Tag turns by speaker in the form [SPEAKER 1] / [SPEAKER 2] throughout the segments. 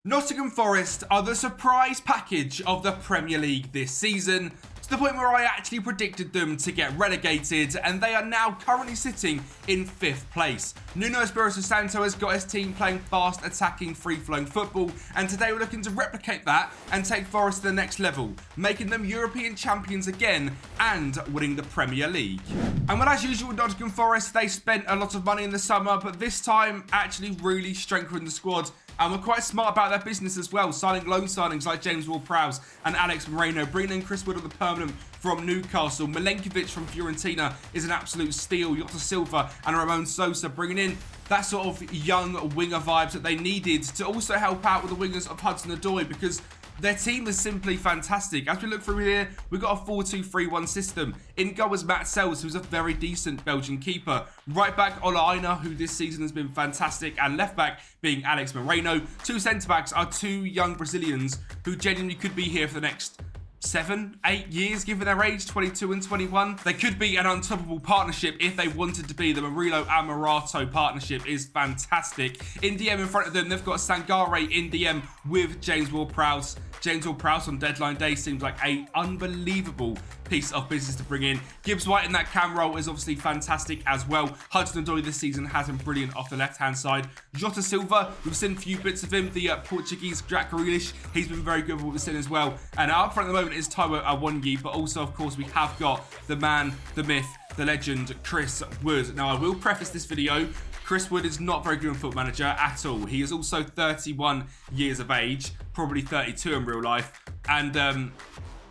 [SPEAKER 1] Nottingham Forest are the surprise package of the Premier League this season, to the point where I actually predicted them to get relegated, and they are now currently sitting in 5th place. Nuno Espirito Santo has got his team playing fast, attacking, free-flowing football, and today we're looking to replicate that and take Forest to the next level, making them European champions again and winning the Premier League. And well, as usual with Nottingham Forest, they spent a lot of money in the summer, but this time actually really strengthened the squad. And we're quite smart about their business as well, signing loan signings like James Ward-Prowse and Alex Moreno, bringing in Chris Wood on the permanent from Newcastle. Milenkovic from Fiorentina is an absolute steal. Jota Silva and Ramon Sosa bringing in that sort of young winger vibes that they needed to also help out with the wingers of Hudson-Odoi, because their team is simply fantastic. As we look through here, we've got a 4-2-3-1 system. In goal was Matt Sells, who's a very decent Belgian keeper. Right back, Ola Aina, who this season has been fantastic. And left back being Alex Moreno. Two centre-backs are two young Brazilians who genuinely could be here for the next 7-8 years, given their age, 22 and 21. They could be an unstoppable partnership if they wanted to be. The Murillo and Morato partnership is fantastic. In DM in front of them, they've got Sangare in DM with James Ward-Prowse. James Ward-Prowse on deadline day seems like an unbelievable piece of business to bring in. Gibbs White in that cam role is obviously fantastic as well. Hudson-Odoi this season has been brilliant off the left-hand side. Jota Silva, we've seen a few bits of him. The Portuguese Jack Grealish, he's been very good with what we've seen as well. And up front at the moment is Taiwo Awoniyi, but also, of course, we have got the man, the myth, the legend, Chris Wood. Now, I will preface this video. Chris Wood is not very good on Football Manager at all. He is also 31 years of age, probably 32 in real life, and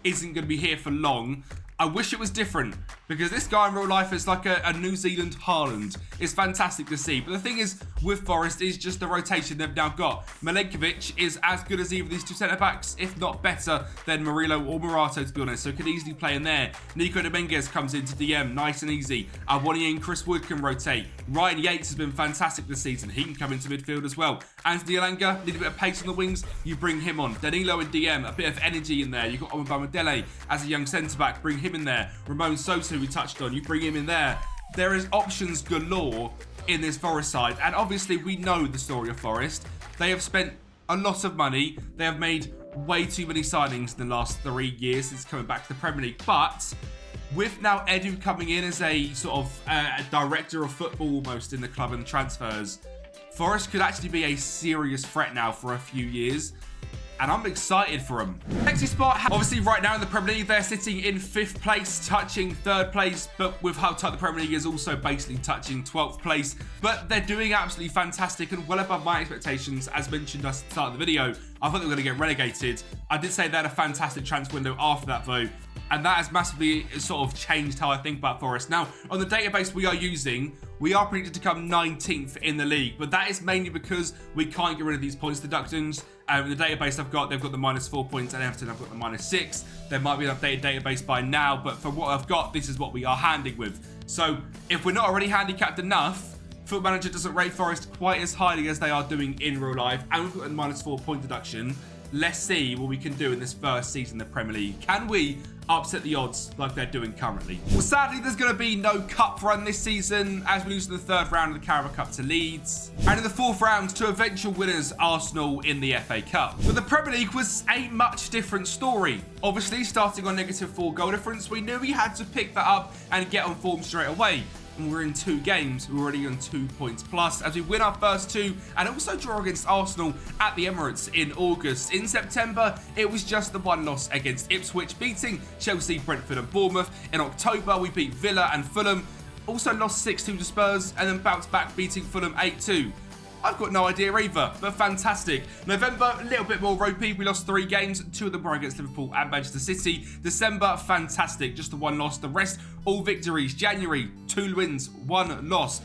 [SPEAKER 1] isn't going to be here for long. I wish it was different, because this guy in real life is like a New Zealand Haaland. It's fantastic to see. But the thing is, with Forest, is just the rotation they've now got. Milenkovic is as good as either of these two centre-backs, if not better than Murillo or Morato, to be honest. So could easily play in there. Nico Dominguez comes into DM, nice and easy. Awoniyi and Chris Wood can rotate. Ryan Yates has been fantastic this season. He can come into midfield as well. Anthony Elanga, need a bit of pace on the wings, you bring him on. Danilo and DM, a bit of energy in there. You've got Omobamidele as a young centre-back, bring him in there. Ramon Sosa, who we touched on, you bring him in there. There is options galore in this Forest side, and obviously we know the story of Forest. They have spent a lot of money. They have made way too many signings in the last 3 years since coming back to the Premier League, but with now Edu coming in as a sort of director of football almost in the club and transfers, Forest could actually be a serious threat now for a few years. And I'm excited for them. Next spot, obviously right now in the Premier League, they're sitting in 5th place, touching 3rd place, but with how tight the Premier League is, also basically touching 12th place. But they're doing absolutely fantastic and well above my expectations. As mentioned at the start of the video, I thought they were going to get relegated. I did say they had a fantastic transfer window after that though, and that has massively sort of changed how I think about Forest. Now, on the database we are using, we are predicted to come 19th in the league, but that is mainly because we can't get rid of these points deductions. In the database they've got the -4 points, and Everton have got the -6. There might be an updated database by now, but for what I've got, this is what we are handing with. So if we're not already handicapped enough, Football Manager doesn't rate Forest quite as highly as they are doing in real life, and we've got a -4 point deduction. Let's see what we can do in this first season in the Premier League. Can we upset the odds like they're doing currently? Well, sadly, there's going to be no cup run this season, as we lose in the 3rd round of the Carabao Cup to Leeds, and in the 4th round to eventual winners Arsenal in the FA Cup. But the Premier League was a much different story. Obviously, starting on -4 goal difference, we knew we had to pick that up and get on form straight away. And we're in 2 games, we're already on 2 points plus as we win our first 2 and also draw against Arsenal at the Emirates in August. In September, it was just the 1 loss against Ipswich, beating Chelsea, Brentford and Bournemouth. In October, we beat Villa and Fulham, also lost 6-2 to Spurs, and then bounced back, beating Fulham 8-2. I've got no idea either, but fantastic. November, a little bit more ropey. We lost 3 games. 2 of them were against Liverpool and Manchester City. December, fantastic. Just the 1 loss. The rest, all victories. January, 2 wins, 1 loss.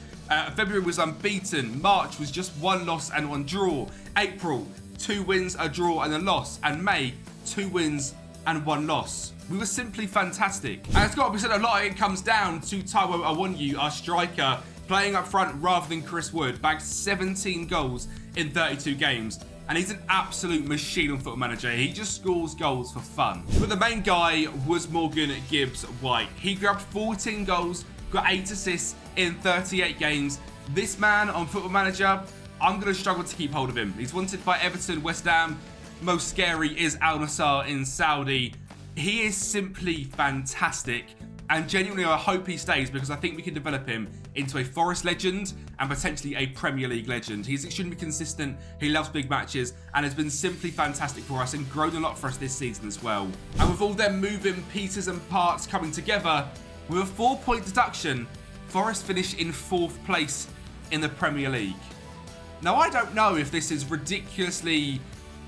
[SPEAKER 1] February was unbeaten. March was just 1 loss and 1 draw. April, 2 wins, a draw and a loss. And May, 2 wins and 1 loss. We were simply fantastic. And it's got to be said, a lot of it comes down to Taiwo Awoniyi, our striker, playing up front rather than Chris Wood. Bagged 17 goals in 32 games. And he's an absolute machine on Football Manager. He just scores goals for fun. But the main guy was Morgan Gibbs White. He grabbed 14 goals, got 8 assists in 38 games. This man on Football Manager, I'm going to struggle to keep hold of him. He's wanted by Everton, West Ham. Most scary is Al Nassr in Saudi. He is simply fantastic. And genuinely, I hope he stays because I think we can develop him into a Forest legend and potentially a Premier League legend. He's extremely consistent. He loves big matches and has been simply fantastic for us and grown a lot for us this season as well. And with all them moving pieces and parts coming together, with a 4-point deduction, Forest finished in 4th place in the Premier League. Now, I don't know if this is ridiculously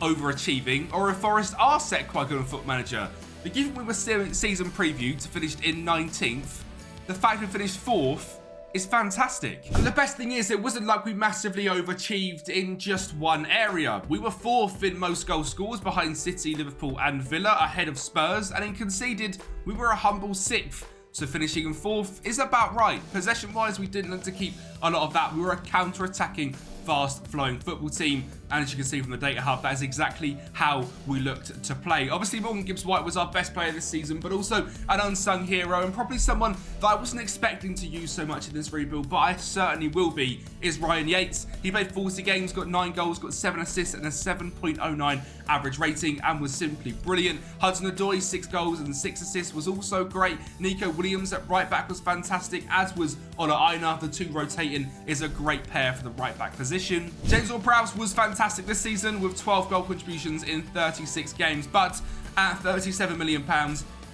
[SPEAKER 1] overachieving or if Forest are set quite good on Foot Manager. But given we were season preview to finish in 19th, the fact we finished 4th is fantastic. And the best thing is, it wasn't like we massively overachieved in just one area. We were 4th in most goal scores behind City, Liverpool and Villa, ahead of Spurs, and in conceded, we were a humble 6th. So finishing in 4th is about right. Possession-wise, we didn't look to keep a lot of that. We were a counter-attacking, fast-flowing football team. And as you can see from the data hub, that is exactly how we looked to play. Obviously, Morgan Gibbs-White was our best player this season, but also an unsung hero and probably someone that I wasn't expecting to use so much in this rebuild, but I certainly will be, is Ryan Yates. He played 40 games, got 9 goals, got 7 assists and a 7.09 average rating and was simply brilliant. Hudson-Odoi, 6 goals and 6 assists was also great. Nico Williams at right back was fantastic, as was Ola Aina. The two rotating is a great pair for the right back position. James Ward-Prowse was fantastic this season with 12 goal contributions in 36 games, but at £37 million,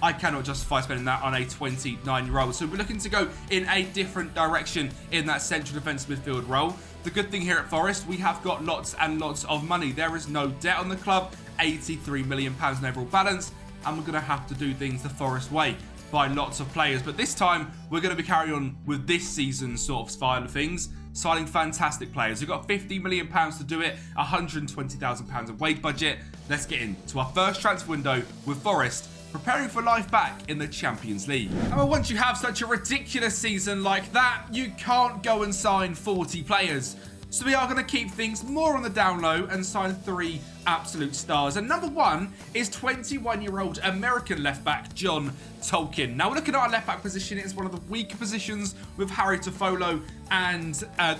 [SPEAKER 1] I cannot justify spending that on a 29-year-old. So we're looking to go in a different direction in that central defensive midfield role. The good thing here at Forest, we have got lots and lots of money. There is no debt on the club, £83 million in overall balance, and we're going to have to do things the Forest way, buy lots of players. But this time, we're going to be carrying on with this season's sort of style of things, signing fantastic players. We've got £50 million to do it, £120,000 of wage budget. Let's get into our first transfer window with Forest, preparing for life back in the Champions League. And once you have such a ridiculous season like that, you can't go and sign 40 players. So we are going to keep things more on the down low and sign 3 absolute stars. And number 1 is 21-year-old American left-back John Tolkin. Now, looking at our left-back position, it's one of the weaker positions with Harry Tofolo and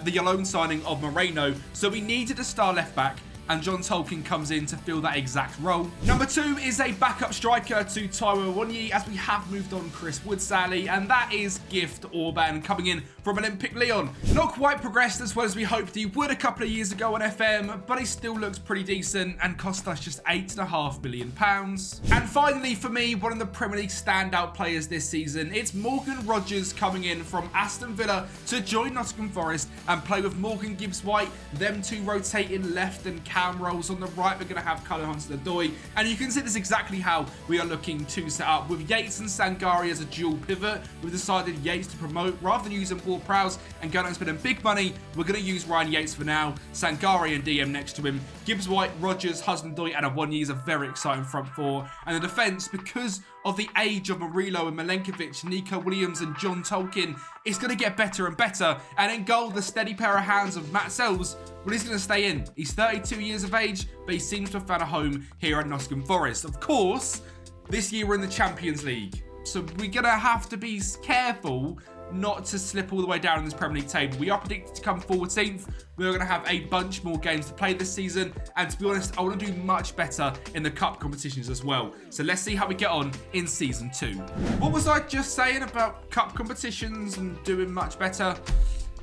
[SPEAKER 1] the loan signing of Moreno. So we needed a star left-back, and John Tolkin comes in to fill that exact role. Number 2 is a backup striker to Taiwo Awoniyi, as we have moved on Chris Wood, sadly, and that is Gift Orban coming in from Olympic Lyon. Not quite progressed as well as we hoped he would a couple of years ago on FM, but he still looks pretty decent and cost us just £8.5 million. And finally, for me, one of the Premier League standout players this season, it's Morgan Rogers coming in from Aston Villa to join Nottingham Forest and play with Morgan Gibbs-White, them two rotating left and cam roles. On the right, we're going to have Callum Hudson-Odoi, and you can see this is exactly how we are looking to set up. With Yates and Sangari as a dual pivot, we've decided Yates to promote rather than using Ward-Prowse and going and spending big money. We're going to use Ryan Yates for now, Sangari and DM next to him. Gibbs-White, Rogers, Hudson-Odoi and Awoniyi is a very exciting front four, and the defence, because of the age of Murillo and Milenkovic, Nico Williams and John Tolkin, it's going to get better and better. And in goal, the steady pair of hands of Matt Sells, well, he's going to stay in. He's 32 years of age, but he seems to have found a home here at Nottingham Forest. Of course, this year we're in the Champions League, so we're going to have to be careful not to slip all the way down in this Premier League table. We are predicted to come 14th. We're going to have a bunch more games to play this season, and to be honest, I want to do much better in the cup competitions as well. So let's see how we get on in season 2. What was I just saying about cup competitions and doing much better?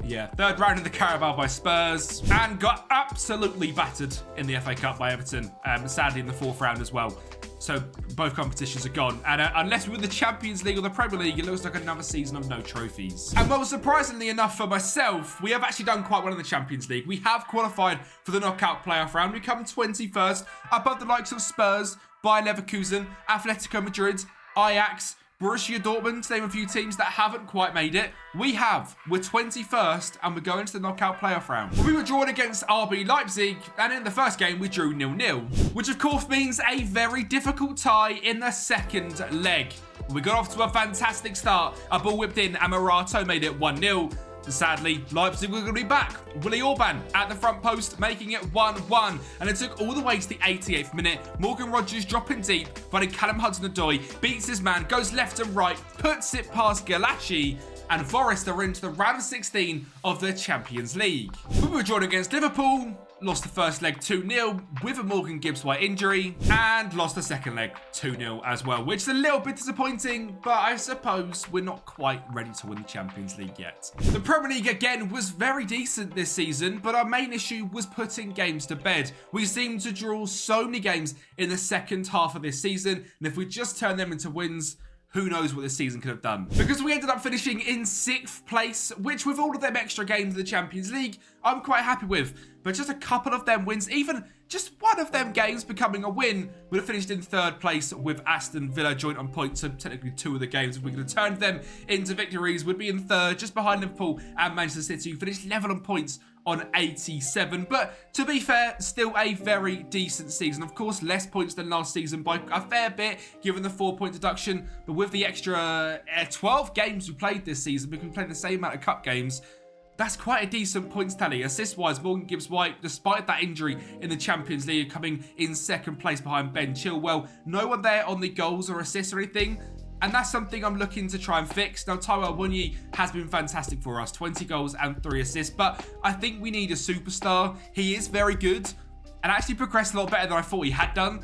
[SPEAKER 1] Yeah, 3rd round in the Carabao by Spurs, and got absolutely battered in the FA Cup by Everton, sadly in the 4th round as well. So both competitions are gone. And unless we win the Champions League or the Premier League, it looks like another season of no trophies. And well, surprisingly enough for myself, we have actually done quite well in the Champions League. We have qualified for the knockout playoff round. We come 21st, above the likes of Spurs, Bayer Leverkusen, Atletico Madrid, Ajax, Borussia Dortmund, to name a few teams that haven't quite made it. We're 21st, and we're going to the knockout playoff round. We were drawn against RB Leipzig, and in the first game, we drew 0-0, which of course means a very difficult tie in the second leg. We got off to a fantastic start. A ball whipped in, and Morato made it 1-0. Sadly, Leipzig were going to be back. Willy Orban at the front post, making it 1-1. And it took all the way to the 88th minute. Morgan Rogers dropping deep, finding Callum Hudson-Odoi, beats his man, goes left and right, puts it past Galashi, and Forrest are into the round of 16 of the Champions League. We were drawn against Liverpool, lost the first leg 2-0 with a Morgan Gibbs-White injury, and lost the second leg 2-0 as well, which is a little bit disappointing, but I suppose we're not quite ready to win the Champions League yet. The Premier League again was very decent this season, but our main issue was putting games to bed. We seemed to draw so many games in the second half of this season, and if we just turn them into wins, who knows what this season could have done. Because we ended up finishing in 6th place, which with all of them extra games in the Champions League, I'm quite happy with. But just a couple of them wins, even just one of them games becoming a win, would have finished in 3rd place with Aston Villa joint on points. So technically 2 of the games, if we could have turned them into victories, would be in 3rd, just behind Liverpool and Manchester City, who finished level on points on 87. But to be fair, still a very decent season. Of course, less points than last season by a fair bit, given the 4-point deduction. But with the extra 12 games we played this season, we've been playing the same amount of cup games. That's quite a decent points tally. Assist-wise, Morgan Gibbs-White, despite that injury in the Champions League, coming in 2nd place behind Ben Chilwell. No one there on the goals or assists or anything. And that's something I'm looking to try and fix. Now, Taiwo Awoniyi has been fantastic for us. 20 goals and 3 assists. But I think we need a superstar. He is very good and actually progressed a lot better than I thought he had done.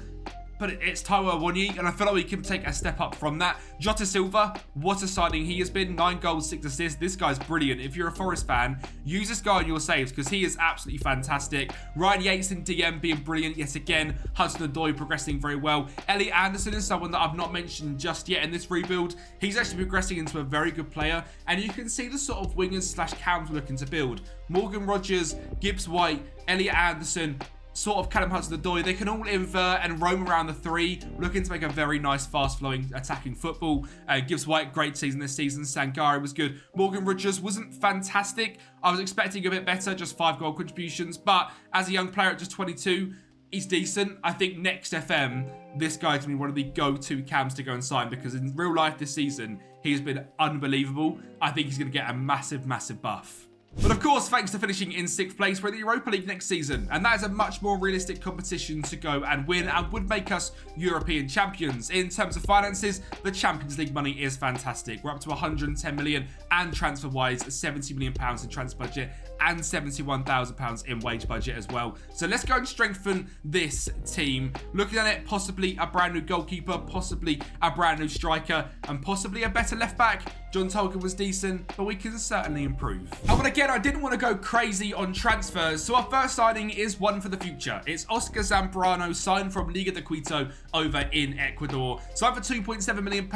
[SPEAKER 1] But it's Taiwo Awoniyi, and I feel like we can take a step up from that. Jota Silva, what a signing he has been. 9 goals, 6 assists. This guy's brilliant. If you're a Forest fan, use this guy in your saves because he is absolutely fantastic. Ryan Yates in DM being brilliant yet again. Hudson-Odoi progressing very well. Elliot Anderson is someone that I've not mentioned just yet in this rebuild. He's actually progressing into a very good player, and you can see the sort of wingers / cams we're looking to build. Morgan Rogers, Gibbs-White, Elliot Anderson, sort of Callum Hudson-Odoi, they can all invert and roam around the 3, looking to make a very nice, fast-flowing, attacking football. Gibbs-White, great season this season. Sangare was good. Morgan Rogers wasn't fantastic. I was expecting a bit better, just 5 goal contributions. But as a young player at just 22, he's decent. I think next FM, this guy's going to be one of the go-to cams to go and sign because in real life this season, he's been unbelievable. I think he's going to get a massive, massive buff. But of course, thanks to finishing in 6th place, we're in the Europa League next season, and that is a much more realistic competition to go and win and would make us European champions. In terms of finances, the Champions League money is fantastic. We're up to 110 million and transfer-wise, 70 million pounds in transfer budget and 71,000 pounds in wage budget as well. So let's go and strengthen this team. Looking at it, possibly a brand new goalkeeper, possibly a brand new striker, and possibly a better left back. John Tolkien was decent, but we can certainly improve. And again, I didn't want to go crazy on transfers, so our first signing is one for the future. It's Oscar Zambrano, signed from Liga de Quito over in Ecuador. Signed for £2.7 million,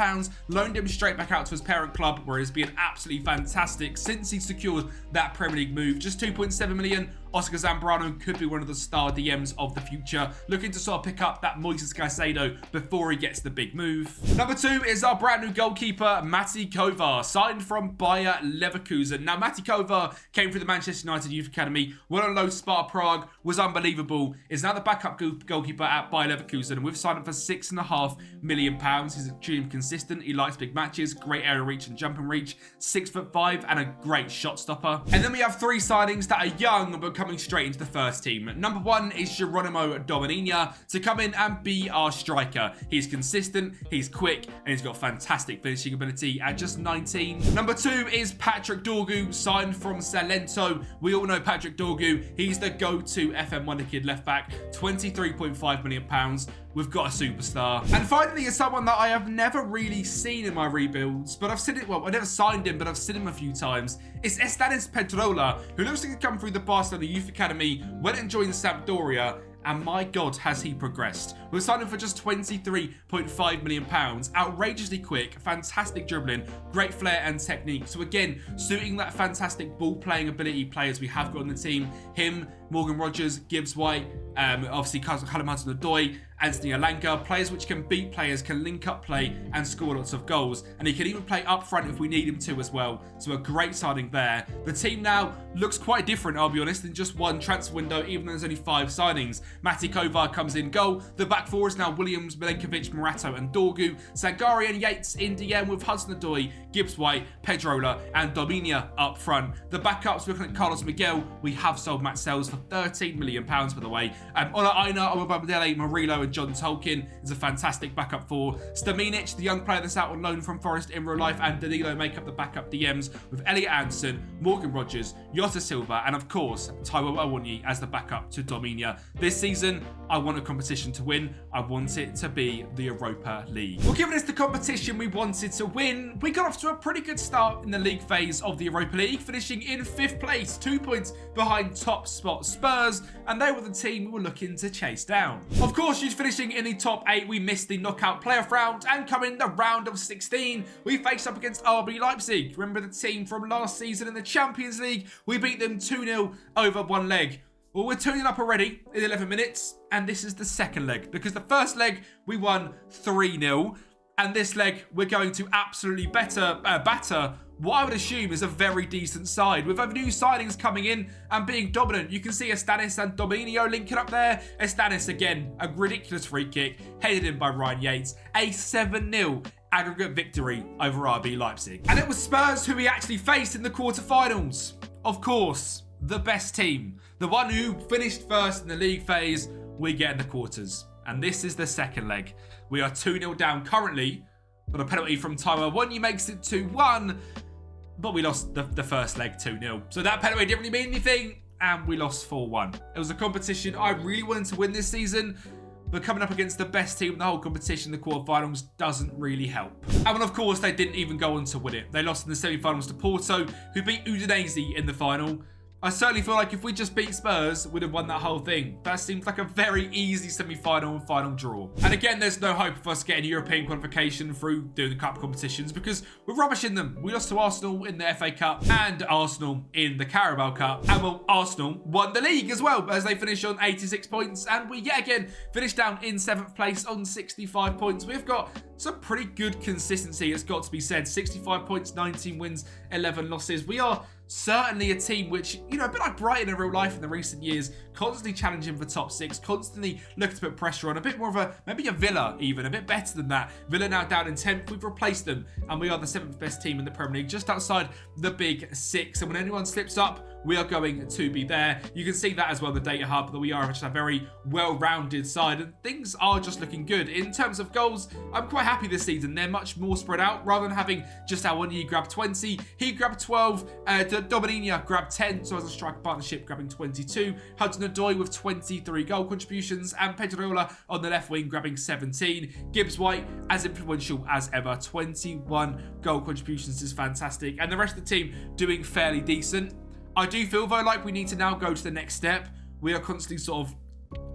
[SPEAKER 1] loaned him straight back out to his parent club, where he's been absolutely fantastic since he secured that Premier League move. Just 2.7 million. Oscar Zambrano could be one of the star DMs of the future, looking to sort of pick up that Moises Caicedo before he gets the big move. Number 2 is our brand new goalkeeper, Mati Kovar, signed from Bayer Leverkusen. Now, Mati Kovar came through the Manchester United Youth Academy, went on loan to Sparta Prague, was unbelievable, is now the backup goalkeeper at Bayer Leverkusen, and we've signed him for £6.5 million. He's extremely consistent, he likes big matches, great area reach and jumping reach, 6'5", and a great shot stopper. And then we have 3 signings that are young but coming straight into the first team. Number 1 is Geronimo Dominina to come in and be our striker. He's consistent, he's quick, and he's got fantastic finishing ability at just 19. Number 2 is Patrick Dorgu, signed from Salento. We all know Patrick Dorgu. He's the go-to FM Wonderkid left back, £23.5 million. We've got a superstar. And finally is someone that I have never really seen in my rebuilds, but I've seen it, well, I never signed him, but I've seen him a few times. It's Estanis Pedrola, who looks like he's come through the Barcelona Youth Academy, went and joined Sampdoria, and my God, has he progressed. We're signing for just £23.5 million. Outrageously quick, fantastic dribbling, great flair and technique. So again, suiting that fantastic ball-playing ability players we have got on the team. Him, Morgan Rogers, Gibbs-White, obviously Callum Hudson-Odoi, Anthony Alanka, players which can beat players, can link up play and score lots of goals. And he can even play up front if we need him to as well. So a great signing there. The team now looks quite different, I'll be honest, in just one transfer window, even though there's only 5 signings. Mati Kovar comes in goal. The back 4 is now Williams, Milenkovic, Morato and Dorgu. Sangare and Yates in DM with Hudson-Odoi, Gibbs-White, Pedrola and Dominia up front. The backups, looking at Carlos Miguel, we have sold Matt Sells for £13 million, by the way. Ola Aina, Omabamdele, Murillo and John Tolkien is a fantastic backup four. Staminic, the young player that's out on loan from Forrest in real life, and Danilo make up the backup DMs with Elliot Anderson, Morgan Rogers, Jota Silva, and of course, Taiwo Awoniyi as the backup to Dominia. This season, I want a competition to win. I want it to be the Europa League. Well, given it's the competition we wanted to win, we got off to a pretty good start in the league phase of the Europa League, finishing in 5th place, 2 points behind top spot Spurs, and they were the team we were looking to chase down. Of course, just finishing in the top 8, we missed the knockout playoff round, and coming the round of 16, we faced up against RB Leipzig. Remember the team from last season in the Champions League? We beat them 2-0 over one leg. Well, we're 2-0 up already in 11 minutes, and this is the second leg, because the first leg we won 3-0, and this leg we're going to absolutely batter what I would assume is a very decent side. With new signings coming in and being dominant, you can see Estanis and Dominio linking up there. Estanis, again, a ridiculous free kick, headed in by Ryan Yates. A 7-0 aggregate victory over RB Leipzig. And it was Spurs who we actually faced in the quarterfinals. Of course, the best team. The one who finished first in the league phase, we get in the quarters. And this is the second leg. We are 2-0 down currently, but a penalty from Taiwo Awoniyi makes it 2-1. But we lost the first leg 2-0. So that penalty didn't really mean anything, and we lost 4-1. It was a competition I really wanted to win this season, but coming up against the best team in the whole competition in the quarterfinals doesn't really help. And of course, they didn't even go on to win it. They lost in the semi-finals to Porto, who beat Udinese in the final. I certainly feel like if we just beat Spurs, we'd have won that whole thing. That seems like a very easy semi-final and final draw. And again, there's no hope of us getting European qualification through doing the cup competitions because we're rubbish in them. We lost to Arsenal in the FA Cup and Arsenal in the Carabao Cup. And well, Arsenal won the league as well as they finished on 86 points. And we yet again finished down in 7th place on 65 points. We've got some pretty good consistency, it's got to be said. 65 points, 19 wins, 11 losses. We are certainly a team which, you know, a bit like Brighton in real life in the recent years, constantly challenging for top 6, constantly looking to put pressure on. A bit more of maybe a Villa even, a bit better than that. Villa now down in 10th, we've replaced them, and we are the 7th best team in the Premier League, just outside the big 6. And when anyone slips up, we are going to be there. You can see that as well, the data hub, that we are just a very well-rounded side, and things are just looking good. In terms of goals, I'm quite happy this season. They're much more spread out, rather than having just Awoniyi grab 20. He grabbed 12, Dominia grabbed 10, so as a striker partnership grabbing 22. Hudson-Odoi with 23 goal contributions, and Pedrola on the left wing grabbing 17. Gibbs-White as influential as ever, 21 goal contributions is fantastic, and the rest of the team doing fairly decent. I do feel though like we need to now go to the next step. We are constantly sort of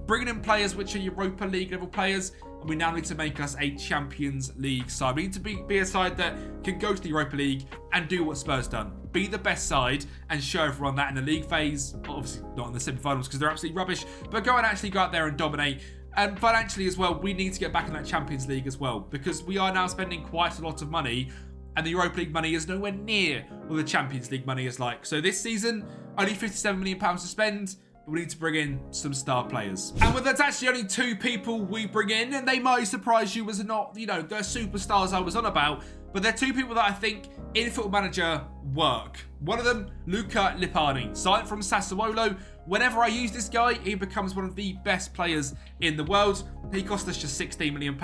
[SPEAKER 1] bringing in players which are Europa League level players, and we now need to make us a Champions League side. We need to be a side that can go to the Europa League and do what Spurs done. Be the best side and show everyone that in the league phase. Obviously not in the semi-finals because they're absolutely rubbish, but go and actually go out there and dominate. And financially as well, we need to get back in that Champions League as well, because we are now spending quite a lot of money, and the Europa League money is nowhere near what the Champions League money is like. So this season, only £57 million to spend, but we need to bring in some star players. And well, that's actually only 2 people we bring in, and they might surprise you as not, you know, the superstars I was on about, but they're 2 people that I think in Football Manager work. One of them, Luca Lipani, signed from Sassuolo. Whenever I use this guy, he becomes one of the best players in the world. He cost us just £16 million.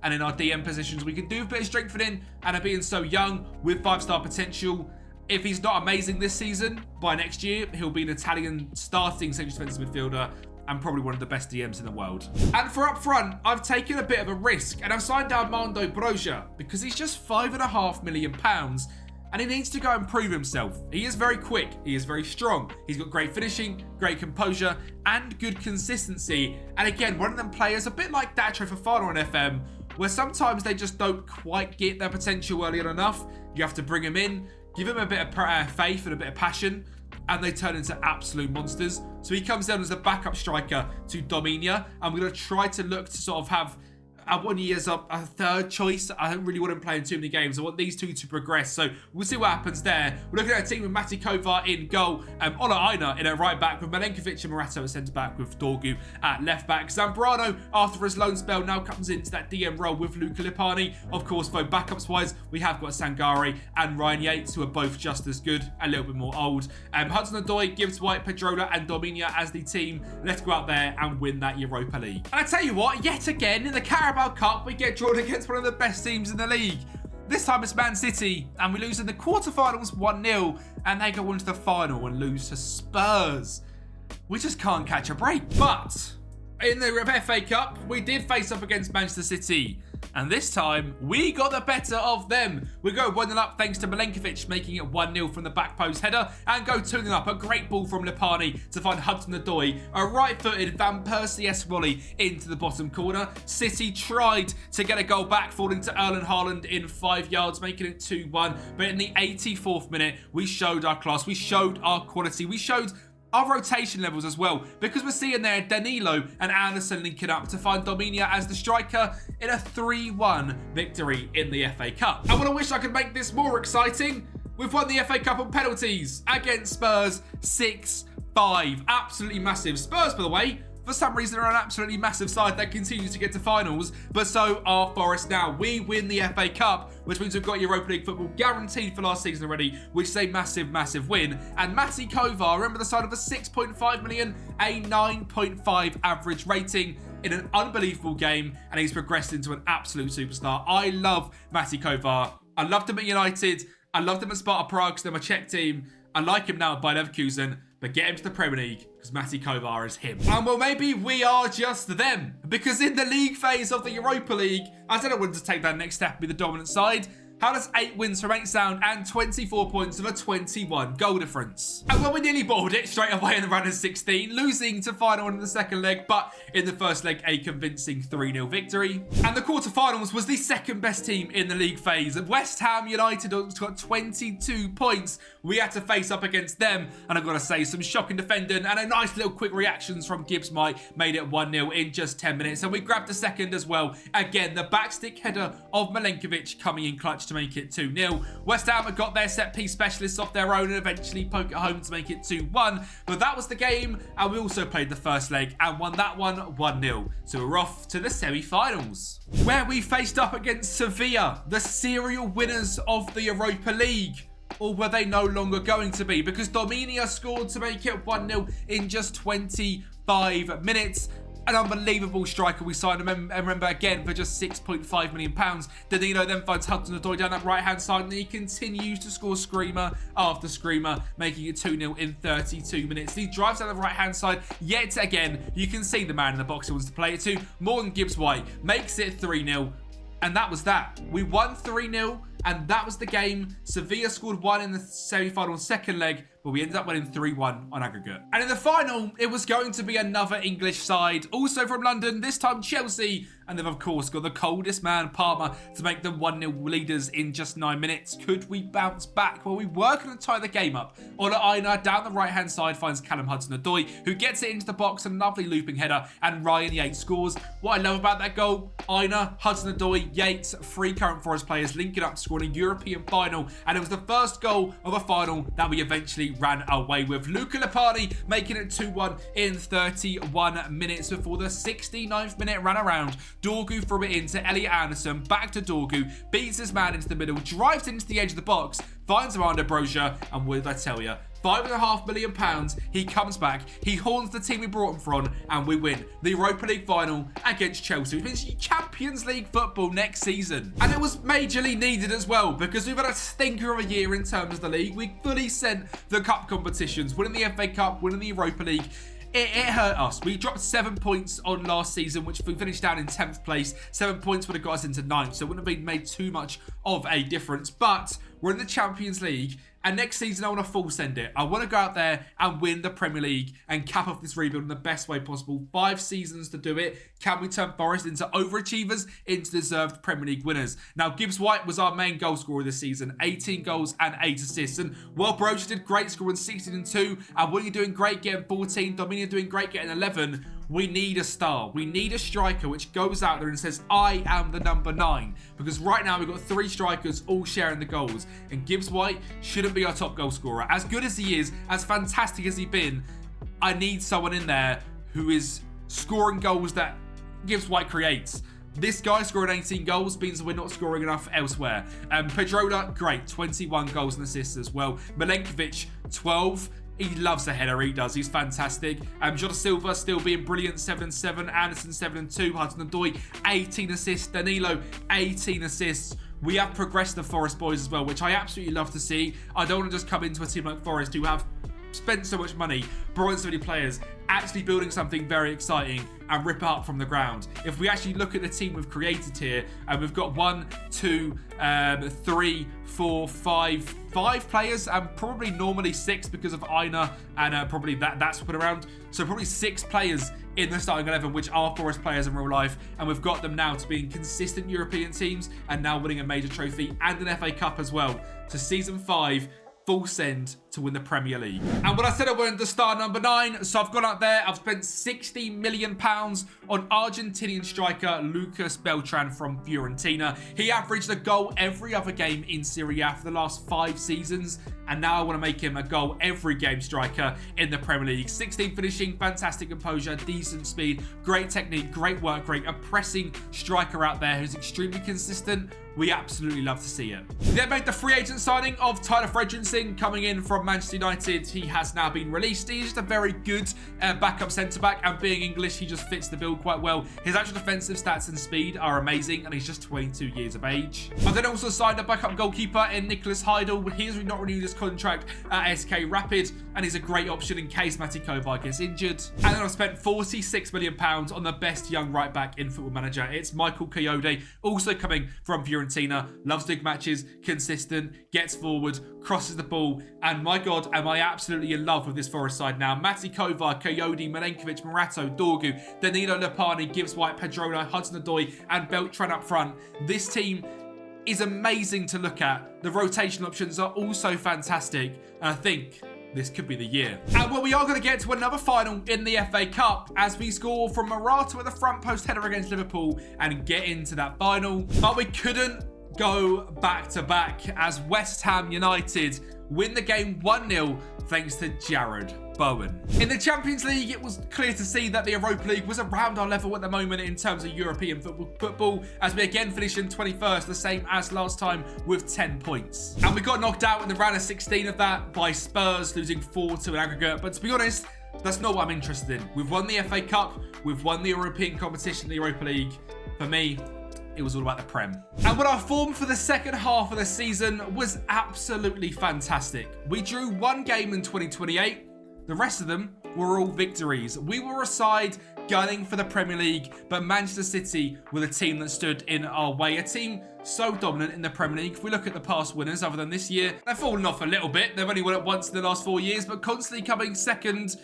[SPEAKER 1] And in our DM positions, we can do a bit of strengthening, and being so young with 5-star potential, if he's not amazing this season, by next year, he'll be an Italian starting central defensive midfielder and probably one of the best DMs in the world. And for up front, I've taken a bit of a risk, and I've signed Armando Broja because he's just £5.5 million, and he needs to go and prove himself. He is very quick, he is very strong, he's got great finishing, great composure, and good consistency. And again, one of them players, a bit like Datro Fofana on FM, where sometimes they just don't quite get their potential early on enough. You have to bring them in, give them a bit of faith and a bit of passion, and they turn into absolute monsters. So he comes down as a backup striker to Dominia, and we're going to try to look to sort of have I want you as a third choice. I really wouldn't play in too many games. I want these two to progress. So we'll see what happens there. We're looking at a team with Mati Kovar in goal, Ola Aina in a right back, with Milenkovic and Morato at centre back, with Dorgu at left back. Zambrano, after his loan spell, now comes into that DM role with Luca Lipani. Of course, though, backups wise, we have got Sangare and Ryan Yates, who are both just as good, a little bit more old. Hudson-Odoi, Gibbs White, Pedrola and Dominia as the team. Let's go out there and win that Europa League. And I tell you what, yet again in the Carabao Cup, we get drawn against one of the best teams in the league. This time it's Man City, and we lose in the quarterfinals 1-0, and they go into the final and lose to Spurs. We just can't catch a break. But in the FA Cup, we did face up against Manchester City, and this time we got the better of them. We go 1-0 up thanks to Milenkovic making it 1-0 from the back post header, and go 2-0 up. A great ball from Lipani to find Hudson-Odoi, a right-footed Van Persie-esque volley into the bottom corner. City tried to get a goal back, falling to Erling Haaland in 5 yards, making it 2-1. But in the 84th minute, we showed our class, we showed our quality, we showed our rotation levels as well, because we're seeing there Danilo and Anderson linking up to find Dominia as the striker in a 3-1 victory in the FA Cup. I want to wish I could make this more exciting. We've won the FA Cup on penalties against Spurs 6-5. Absolutely massive. Spurs, by the way, for some reason, are an absolutely massive side that continues to get to finals, but so are Forrest now. We win the FA Cup, which means we've got Europa League football guaranteed for last season already, which is a massive, massive win. And Mati Kovar, remember the side of a 6.5 million, a 9.5 average rating in an unbelievable game, and he's progressed into an absolute superstar. I love Mati Kovar. I loved him at United. I loved him at Sparta Prague, because they're my Czech team. I like him now by Leverkusen, but get him to the Premier League, because Mati Kovar is him. And well, maybe we are just them, because in the league phase of the Europa League, I don't know when to take that next step and be the dominant side. How does 8 wins from 8 sound and 24 points with a 21 goal difference? And well, we nearly balled it straight away in the round of 16, losing to final in the second leg, but in the first leg, a convincing 3-0 victory. And the quarterfinals was the second best team in the league phase. West Ham United got 22 points. We had to face up against them, and I've got to say, some shocking defending and a nice little quick reactions from Gibbs White made it 1-0 in just 10 minutes. And we grabbed the second as well. Again, the backstick header of Milenkovic coming in clutch to make it 2-0. West Ham had got their set-piece specialists off their own and eventually poke it home to make it 2-1. But that was the game, and we also played the first leg and won that one 1-0. So we're off to the semi-finals, where we faced up against Sevilla, the serial winners of the Europa League. Or were they no longer going to be? Because Dominia scored to make it 1-0 in just 25 minutes. An unbelievable striker we signed. Remember again for just £6.5 million. Danilo then finds Hudson-Odoi down that right hand side, and he continues to score screamer after screamer, making it 2-0 in 32 minutes. He drives down the right hand side yet again. You can see the man in the box he wants to play it to. Morgan Gibbs White makes it 3-0. And that was that. We won 3-0, and that was the game. Sevilla scored 1 in the semi-final second leg, but we ended up winning 3-1 on aggregate. And in the final, it was going to be another English side, also from London, this time Chelsea, and they've of course got the coldest man, Palmer, to make them 1-0 leaders in just 9 minutes. Could we bounce back? Well, we were going to tie the game up. Ola Aina down the right-hand side finds Callum Hudson-Odoi, who gets it into the box, a lovely looping header, and Ryan Yates scores. What I love about that goal, Aina, Hudson-Odoi, Yates, 3 current Forest players linking up to score in a European final, and it was the first goal of a final that we eventually ran away with. Luca Lipani making it 2-1 in 31 minutes before the 69th minute ran around. Dorgu threw it into Elliot Anderson, back to Dorgu, beats his man into the middle, drives into the edge of the box, finds Armando Broja, and what did I tell you? £5.5 million, he comes back, he haunts the team we brought him from, and we win the Europa League final against Chelsea, which means Champions League football next season. And it was majorly needed as well, because we've had a stinker of a year in terms of the league. We fully sent the cup competitions, winning the FA Cup, winning the Europa League. It hurt us. We dropped 7 points on last season, which we finished down in 10th place. 7 points would have got us into 9th, so it wouldn't have been made too much of a difference. But we're in the Champions League, and next season I want to full send it. I want to go out there and win the Premier League and cap off this rebuild in the best way possible. 5 seasons to do it. Can we turn Forest into overachievers, into deserved Premier League winners? Now, Gibbs White was our main goal scorer this season. 18 goals and 8 assists. And while Broja did great, scoring 16 and 2, and Willie doing great, getting 14, Dominia doing great, getting 11, we need a star. We need a striker which goes out there and says, I am the number 9. Because right now we've got 3 strikers all sharing the goals. And Gibbs White shouldn't be our top goal scorer. As good as he is, as fantastic as he's been, I need someone in there who is scoring goals that Gibbs White creates. This guy scoring 18 goals means we're not scoring enough elsewhere. Pedrola, great, 21 goals and assists as well. Milenkovic, 12. He loves the header, he does. He's fantastic. Jota Silva still being brilliant, 7-7. Anderson, 7-2. Hudson-Odoi, 18 assists. Danilo, 18 assists. We have progressed the Forest boys as well, which I absolutely love to see. I don't want to just come into a team like Forest who have spent so much money, brought in so many players, actually building something very exciting and rip it up from the ground. If we actually look at the team we've created here, and we've got 1, 2, 3, 4, 5 players, and probably normally 6 because of Aina and probably that's put around. So probably 6 players in the starting 11, which are Forest players in real life, and we've got them now to be in consistent European teams and now winning a major trophy and an FA Cup as well. So season 5, full send to win the Premier League. And when I said I wanted to start number 9, so I've gone out there, I've spent £60 million on Argentinian striker Lucas Beltran from Fiorentina. He averaged a goal every other game in Serie A for the last 5 seasons, and now I want to make him a goal every game striker in the Premier League. 16 finishing, fantastic composure, decent speed, great technique, great work rate, a pressing striker out there who's extremely consistent. We absolutely love to see it. They made the free agent signing of Tyler Fredrickson coming in from Manchester United. He has now been released. He's just a very good backup centre-back, and being English, he just fits the bill quite well. His actual defensive stats and speed are amazing, and he's just 22 years of age. I then also signed a backup goalkeeper in Nicholas Heidel. He's not renewed his contract at SK Rapid, and he's a great option in case Matty Kovar gets injured. And then I've spent £46 million on the best young right-back in Football Manager. It's Michael Coyote, also coming from Fiorentina, loves big matches, consistent, gets forward, crosses the ball, and my God, am I absolutely in love with this Forest side now. Matty Kovar, Coyote, Milenkovic, Morato, Dorgu, Danilo Lopani, Gibbs White, Pedrola, Hudson-Odoi, and Beltran up front. This team is amazing to look at. The rotation options are also fantastic, and I think this could be the year. And well, we are going to get to another final in the FA Cup as we score from Morato at the front post header against Liverpool and get into that final. But we couldn't go back-to-back as West Ham United win the game 1-0 thanks to Jared Bowen. In the Champions League, it was clear to see that the Europa League was around our level at the moment in terms of European football, as we again finished in 21st, the same as last time, with 10 points. And we got knocked out in the round of 16 of that by Spurs, losing 4-2 in aggregate. But to be honest, that's not what I'm interested in. We've won the FA Cup, we've won the European competition, the Europa League. For me, it was all about the Prem. And what our form for the second half of the season was absolutely fantastic. We drew 1 game in 2028. The rest of them were all victories. We were a side gunning for the Premier League, but Manchester City were the team that stood in our way. A team so dominant in the Premier League. If we look at the past winners, other than this year, they've fallen off a little bit. They've only won it once in the last 4 years, but constantly coming second,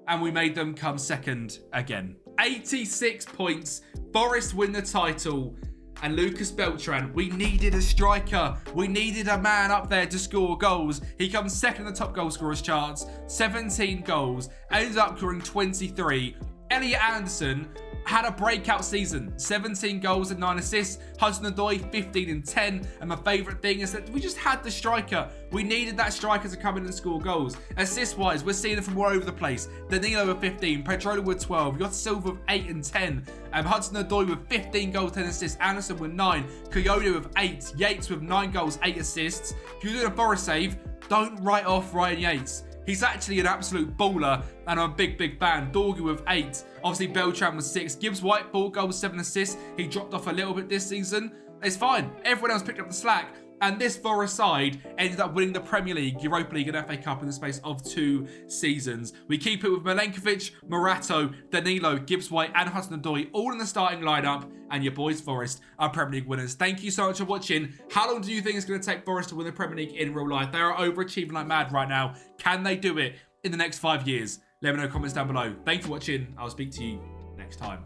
[SPEAKER 1] and we made them come second again. 86 points. Forrest win the title. And Lucas Beltran, we needed a striker. We needed a man up there to score goals. He comes second in the top goal scorers charts, 17 goals, ended up scoring 23. Elliot Anderson had a breakout season, 17 goals and 9 assists. Hudson-Odoi, 15 and 10. And my favourite thing is that we just had the striker. We needed that striker to come in and score goals. Assist-wise, we're seeing it from all over the place. Danilo with 15, Pedrola with 12, Jota Silva with 8 and 10. Hudson-Odoi with 15 goals, 10 assists. Anderson with 9. Coyote with 8. Yates with 9 goals, 8 assists. If you're doing a Forest save, don't write off Ryan Yates. He's actually an absolute baller, and I'm a big fan. Dorgu with 8. Obviously, Beltran with 6. Gibbs White, 4 goals, 7 assists. He dropped off a little bit this season. It's fine. Everyone else picked up the slack. And this Forest side ended up winning the Premier League, Europa League, and FA Cup in the space of 2 seasons. We keep it with Milenkovic, Morato, Danilo, Gibbs White, and Hudson-Odoi all in the starting lineup. And your boys Forest are Premier League winners. Thank you so much for watching. How long do you think it's going to take Forest to win the Premier League in real life? They are overachieving like mad right now. Can they do it in the next 5 years? Let me know in the comments down below. Thank you for watching. I'll speak to you next time.